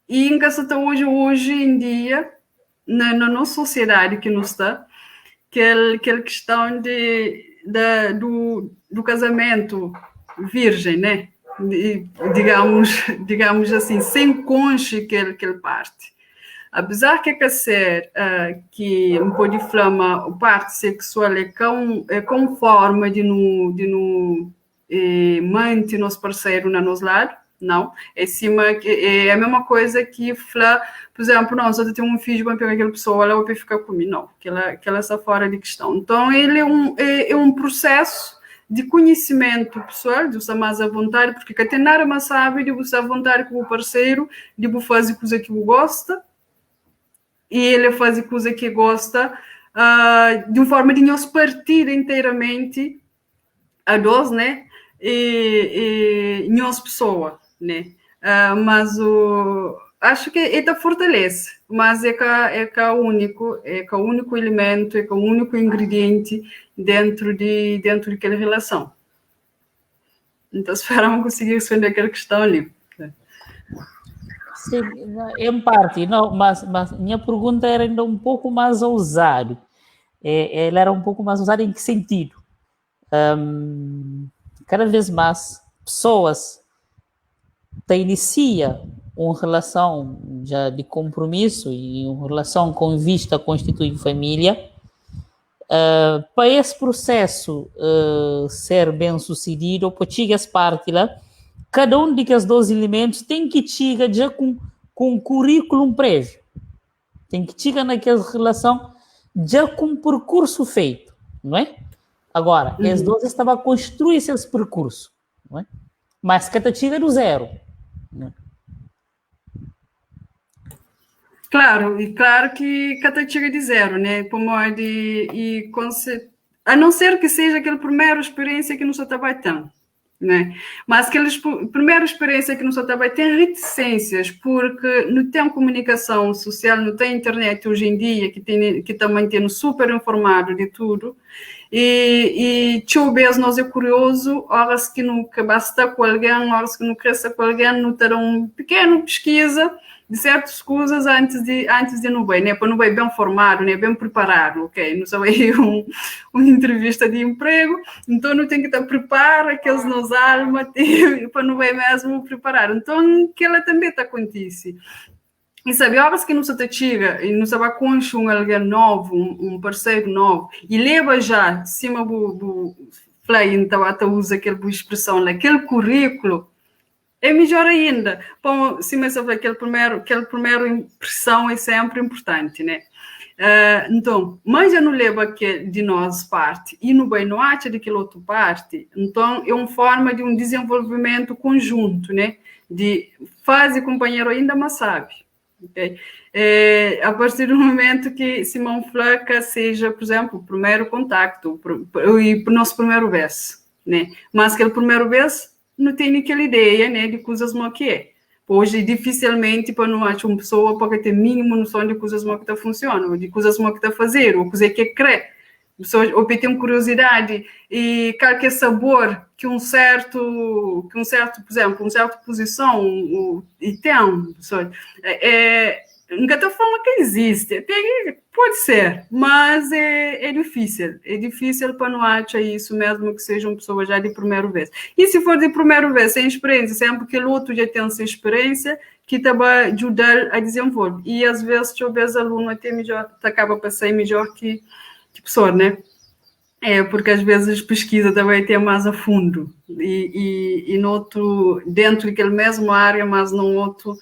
E engraçado hoje em dia, na nossa sociedade que nos está, aquela questão do casamento virgem, né? Digamos assim, sem cônjuge que ele parte. Apesar que quer ser que um pode falar a parte sexual é com forma de manter nosso parceiro na nosso lado, não, é a mesma coisa que falar, por exemplo, não, se eu tenho um filho para pegar aquela pessoa, ela vai ficar comigo, não, que ela está fora de questão. Então, ele é um processo de conhecimento pessoal, de usar mais à vontade, porque que tem nada mais sabe de usar à vontade com o parceiro, de fazer coisa que você gosta, e ele faz coisa que gosta, de uma forma de nós partir inteiramente a dois, né? E nós pessoa, né? Mas acho que ele fortalece, mas é que o único elemento, é que o único ingrediente dentro daquela relação. Então, esperamos conseguir responder aquela questão ali. Sim, em parte, não, mas minha pergunta era ainda um pouco mais ousada. Ela era um pouco mais ousada em que sentido? Cada vez mais pessoas iniciam uma relação já de compromisso e uma relação com vista a constituir família. Para esse processo ser bem sucedido, para chegar a parte lá, cada um desses dois elementos tem que chegar já com um currículo prévio. Tem que chegar naquela relação já com um percurso feito, não é? Agora, esses dois estavam a construir esse percurso, não é? Mas cada chega do zero. Não é? Claro, e claro que cada chega de zero, né? A não ser que seja aquela primeira experiência que não se estava tendo. Né? Mas aquela primeira experiência que não só também tem reticências, porque não tem comunicação social, não tem internet hoje em dia, que também tem super informado de tudo, e talvez nós é curioso, horas que não basta com alguém, horas que não cresce com alguém, não ter uma pequena pesquisa de certas coisas antes de não vai, né? Para não vai bem formado, né? Bem preparado, ok? Não só aí uma entrevista de emprego, então não tem que estar preparado, aqueles nos alma, para não vai mesmo preparar. Então, que ela também está acontece. E sabe, horas que não se chega e não se vai com alguém novo, um parceiro novo, e leva já, cima do fly, então até usa aquela expressão, aquele currículo, é melhor ainda. Bom, sim, mas aquela primeira impressão é sempre importante, né? Então, mas já não leva de nós parte e não vai no acha daquela outra parte, então é uma forma de um desenvolvimento conjunto, né? De fazer companheiro ainda mais sabe. Okay? A partir do momento que Simão Flaca seja, por exemplo, o primeiro contacto e o nosso primeiro beijo, né? Mas aquele primeiro beijo não tem aquela ideia, né, de coisas mal que é. Hoje, dificilmente, para não achar uma pessoa para ter mínimo noção de coisas mal que está funcionando, de coisas mal que está fazendo, ou coisa que crê. Ou tem curiosidade e qualquer sabor que um certo, por exemplo, uma certa posição e tem, nunca estou falando que existe, pode ser, mas é difícil para não achar isso mesmo que seja uma pessoa já de primeira vez. E se for de primeira vez, sem experiência, sempre que o outro já tem essa experiência, que vai ajudar a desenvolver. E às vezes, talvez, o aluno até melhor, acaba para sair melhor que pessoa, né? Porque às vezes pesquisa também tem mais a fundo e dentro daquele mesmo área, mas num outro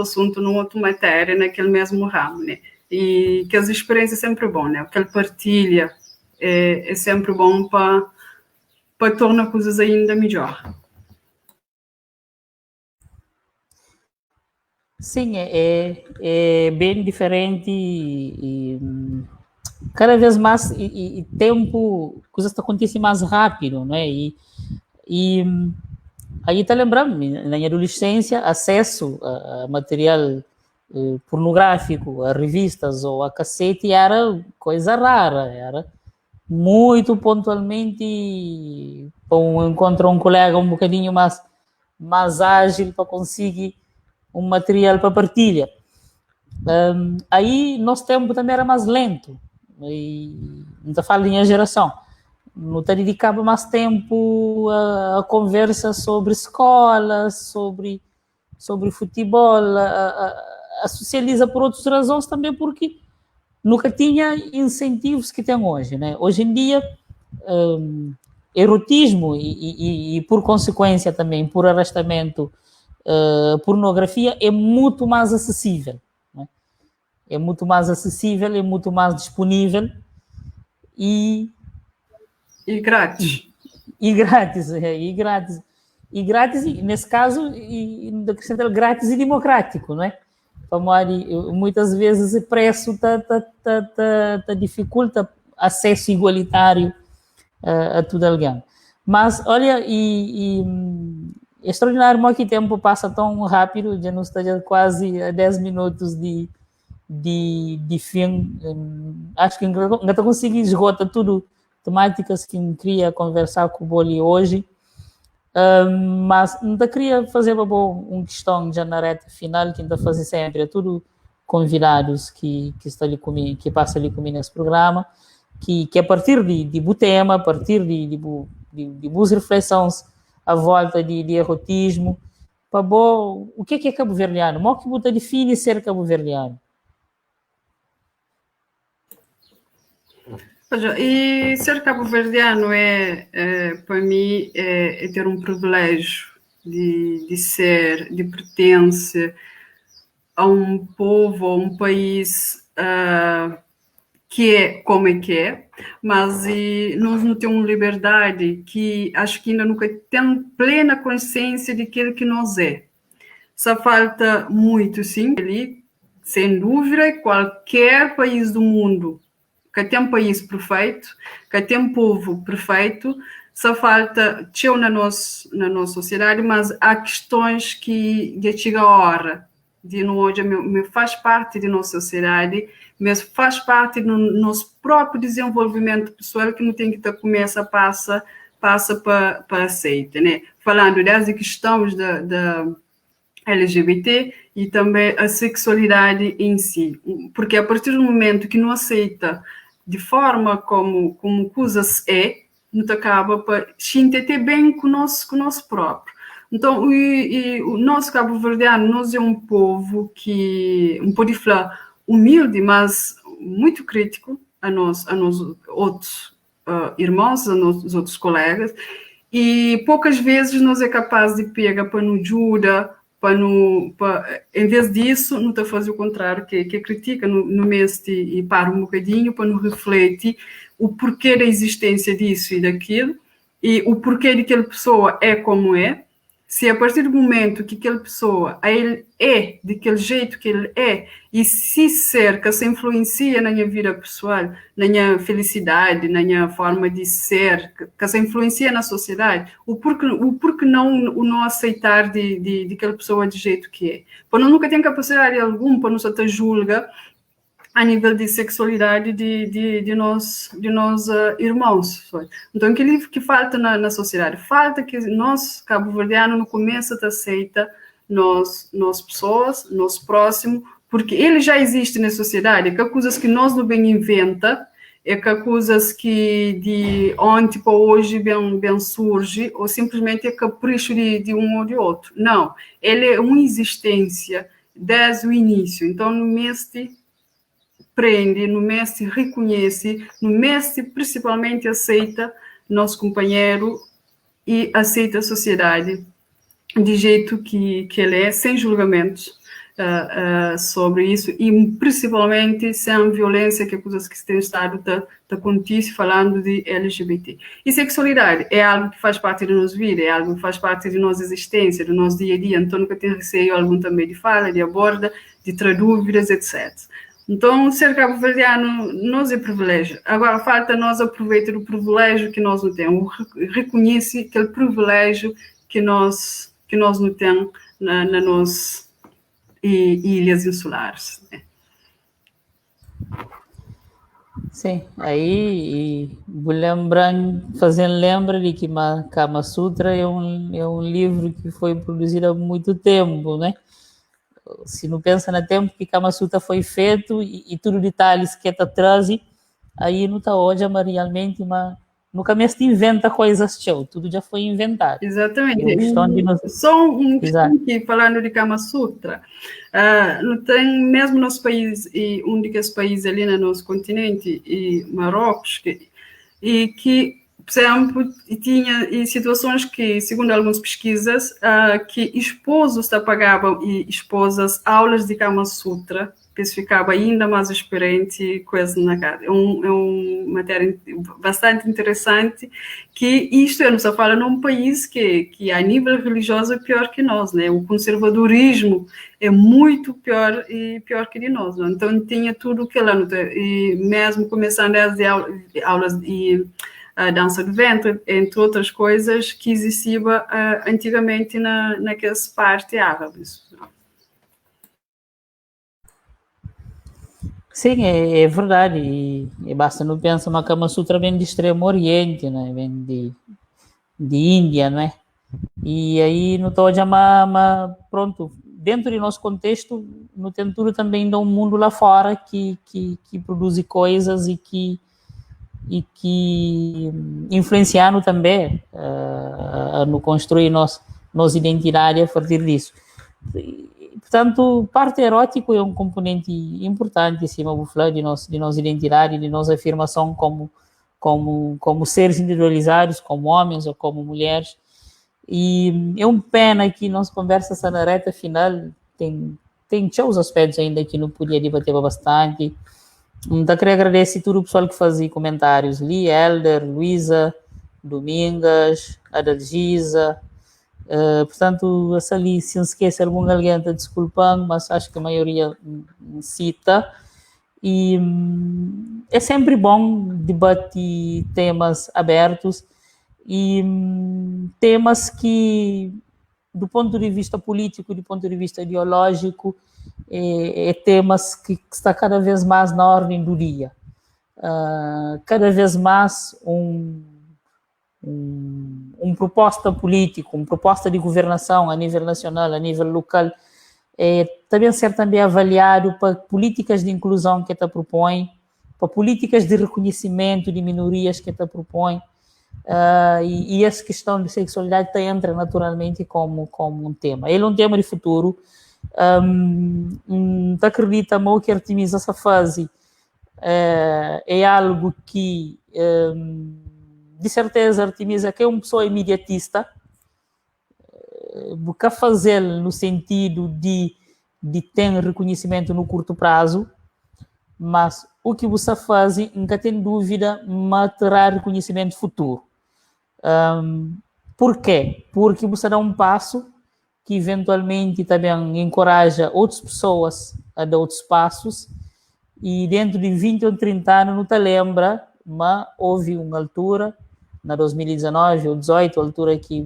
assunto, numa outra matéria, naquele mesmo ramo, né? E que as experiências é sempre bom, né? Aquela partilha é sempre bom para tornar coisas ainda melhor. Sim, é bem diferente e cada vez mais e tempo, coisas estão acontecendo mais rápido, né? E aí está lembrando, na minha adolescência, acesso a material pornográfico, a revistas ou a cassete era coisa rara, era muito pontualmente para encontrar um colega um bocadinho mais ágil para conseguir um material para partilha. Aí nosso tempo também era mais lento e não está falando em geração, não está dedicava mais tempo a conversa sobre escola, sobre futebol, a socializa por outras razões também, porque nunca tinha incentivos que tem hoje, né? Hoje em dia erotismo e por consequência também por arrastamento, pornografia é muito mais acessível, né? É muito mais acessível, é muito mais disponível e grátis. E grátis, e grátis. E grátis, nesse caso, grátis e democrático, não é? Muitas vezes o preço dificulta acesso igualitário a tudo alguém. Mas, olha, é extraordinário como que o tempo passa tão rápido, já não está quase a 10 minutos de fim. Acho que ainda estou conseguindo esgotar tudo, temáticas que me queria conversar com o Boli hoje. Mas ainda queria fazer uma questão já na reta final, que ainda fazer sempre, é tudo convidados que estão ali comigo, que passam ali comigo nesse programa, que a partir de tema, a partir de boas reflexões à volta de erotismo, para o que é cabo-verdiano? Como que você define ser cabo-verdiano? E ser cabo-verdiano para mim, é ter um privilégio de ser, de pertencer a um povo, a um país que é como é que é, mas nós não temos liberdade, que acho que ainda nunca temos plena consciência daquilo que nós é. Só falta muito, sim, ali, sem dúvida, qualquer país do mundo que tem um país perfeito, que tem um povo perfeito, só falta teu na nossa sociedade, mas há questões que já chega a hora de hoje me faz parte da nossa sociedade, mas faz parte do nosso próprio desenvolvimento pessoal, que não tem que começar passa para aceita, né? Falando das questões da LGBT e também a sexualidade em si, porque a partir do momento que não aceita de forma como coisas não acaba para se entender bem com o nosso próprio. Então, o nosso cabo-verdiano, nós é um povo que, pode falar, humilde, mas muito crítico a nós outros irmãos, a nós outros colegas, e poucas vezes nós é capaz de pegar para nos ajudar, em vez disso, não está a fazer o contrário, que critica no mês e para um bocadinho para não refletir o porquê da existência disso e daquilo, e o porquê de aquela pessoa é como é. Se a partir do momento que aquela pessoa ele é daquele jeito que ele é, e se cerca, se influencia na minha vida pessoal, na minha felicidade, na minha forma de ser, que se influencia na sociedade, o porquê não aceitar de aquela pessoa de jeito que é? Para não nunca ter capacidade alguma, para não se te julga a nível de sexualidade de nós irmãos. Então, aquilo que falta na sociedade, falta que nós, cabo-verdianos, no começo a aceita nós pessoas, nós próximos, porque ele já existe na sociedade, que há coisas que nós não bem inventa, é que há coisas que de ontem para hoje bem surge, ou simplesmente é capricho de um ou de outro. Não, ele é uma existência desde o início. Então, no mês prende, no mestre reconhece, no mestre principalmente aceita nosso companheiro e aceita a sociedade de jeito que ele é, sem julgamentos sobre isso, e principalmente sem violência, que é coisas que tem estado acontece falando de LGBT. E sexualidade é algo que faz parte da nossa vida, é algo que faz parte da nossa existência, do nosso dia a dia, então nunca tem receio algum também de fala, de aborda, de ter dúvidas, etc. Então, ser cabo-verdiano nós é privilégio. Agora, falta nós aproveitar o privilégio que nós não temos. Reconhece aquele privilégio que nós não temos nas nossas ilhas insulares. Né? Sim, aí fazendo lembra de que Kama Sutra é um livro que foi produzido há muito tempo, né? Se não pensa no tempo que Kama Sutra foi feito e tudo detalhes que está traz, aí não está hoje, mas realmente nunca mais inventa coisas teu, tudo já foi inventado. Exatamente. Só aqui, falando de Kama Sutra, não tem mesmo nosso país, e daqueles países ali no nosso continente, e Marrocos, que por exemplo, tinha situações que, segundo algumas pesquisas, que esposos pagavam e esposas aulas de Kama Sutra ficava ainda mais experiente com isso na casa. É uma matéria bastante interessante, que isto não se fala num país que a nível religioso é pior que nós, né? O conservadorismo é muito pior que de nós, né? Então tinha tudo que lá, e mesmo começando as aulas de a dança do ventre, entre outras coisas que existia antigamente naquelas partes árabes. Sim, é verdade. E basta não pensar, uma Kama Sutra vem de Extremo Oriente, né? Vem de Índia, não é? E aí, no Toja Mama, pronto, dentro do nosso contexto, no Tenturo também dá um mundo lá fora que produz coisas e que influenciando também no construir nossa identidade a partir disso. Portanto, parte erótico é um componente importante, sim, de nossa identidade, de nossa afirmação como seres individualizados, como homens ou como mulheres. E é uma pena que nossa conversa essa na reta final tem os aspectos ainda que não podia debater bastante. Então, queria agradecer todo o pessoal que fazia comentários. Li, Elder, Luísa, Domingas, Adalgisa. Portanto, essa ali, se não esquece algum alguém, está desculpando, mas acho que a maioria cita. E é sempre bom debater temas abertos e temas que, do ponto de vista político, do ponto de vista ideológico, temas que está cada vez mais na ordem do dia. Cada vez mais proposta política, uma proposta de governação a nível nacional, a nível local, também ser também avaliado para políticas de inclusão que está propõe, para políticas de reconhecimento de minorias que está propõe, e essa questão de sexualidade entra naturalmente como um tema. Ele é um tema de futuro. Acredita-me que Artemisa essa fase é algo que de certeza Artemisa que é uma pessoa imediatista, busca fazer no sentido de ter reconhecimento no curto prazo, mas o que você faz, nunca tem dúvida, mas terá reconhecimento futuro. Por quê? Porque você dá um passo que eventualmente também encoraja outras pessoas a dar outros passos, e dentro de 20 ou 30 anos não te lembra, mas houve uma altura, na 2019 ou 2018, a altura que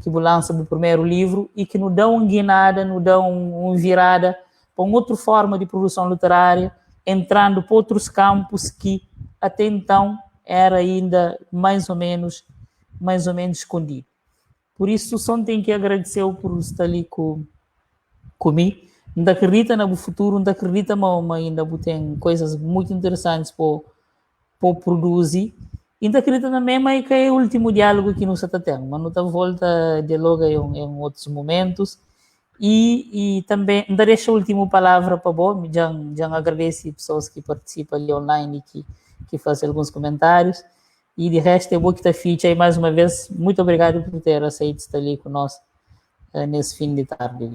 lança o primeiro livro, e que nos dá uma guinada, nos dá uma virada para uma outra forma de produção literária, entrando para outros campos que até então era ainda mais ou menos escondido. Por isso, só tenho que agradecer por estar ali comigo. Não acredita no futuro, não acredita, mas ainda tem coisas muito interessantes para produzir. E não acredita também que é o último diálogo que nós estamos tendo, mas não volta a dialogar em outros momentos. E também, não deixo a última palavra para bom, já agradeço as pessoas que participam ali online e que fazem alguns comentários. E de resto, é bom que está ficha. E mais uma vez, muito obrigado por ter aceito estar ali conosco nesse fim de tarde.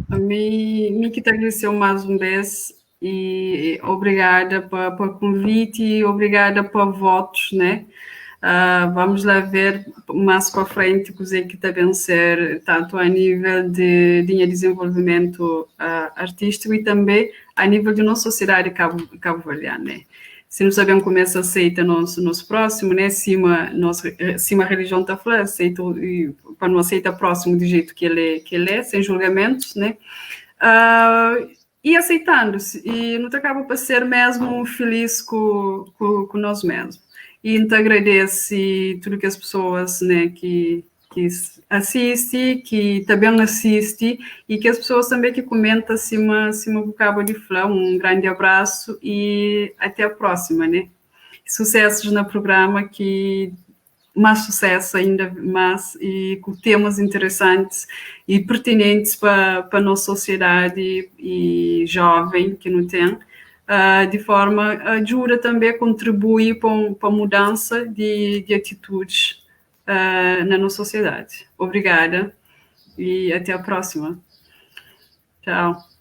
A mim que te agradeceu mais uma vez, e obrigada pelo convite e obrigada por votos, né? Vamos lá ver mais para frente o que está a ser, tanto a nível de desenvolvimento artístico e também a nível de nossa sociedade cabo-verdiana, né? Se não sabemos como essa aceita nosso próximo, né? Cima a religião está falando, aceita, para não aceitar próximo do jeito que ele é, sem julgamentos, né? E aceitando-se, e não acaba para ser mesmo feliz com nós mesmos. E então agradeço tudo que as pessoas, né, que assistem, que também assistem, e que as pessoas também que comentam acima do cabo de flor. Um grande abraço e até a próxima, né? Sucessos no programa, que mais sucesso ainda mais, e com temas interessantes e pertinentes para a nossa sociedade e jovem que não tem. De forma ajuda também a contribuir para a mudança de atitudes na nossa sociedade. Obrigada e até a próxima. Tchau.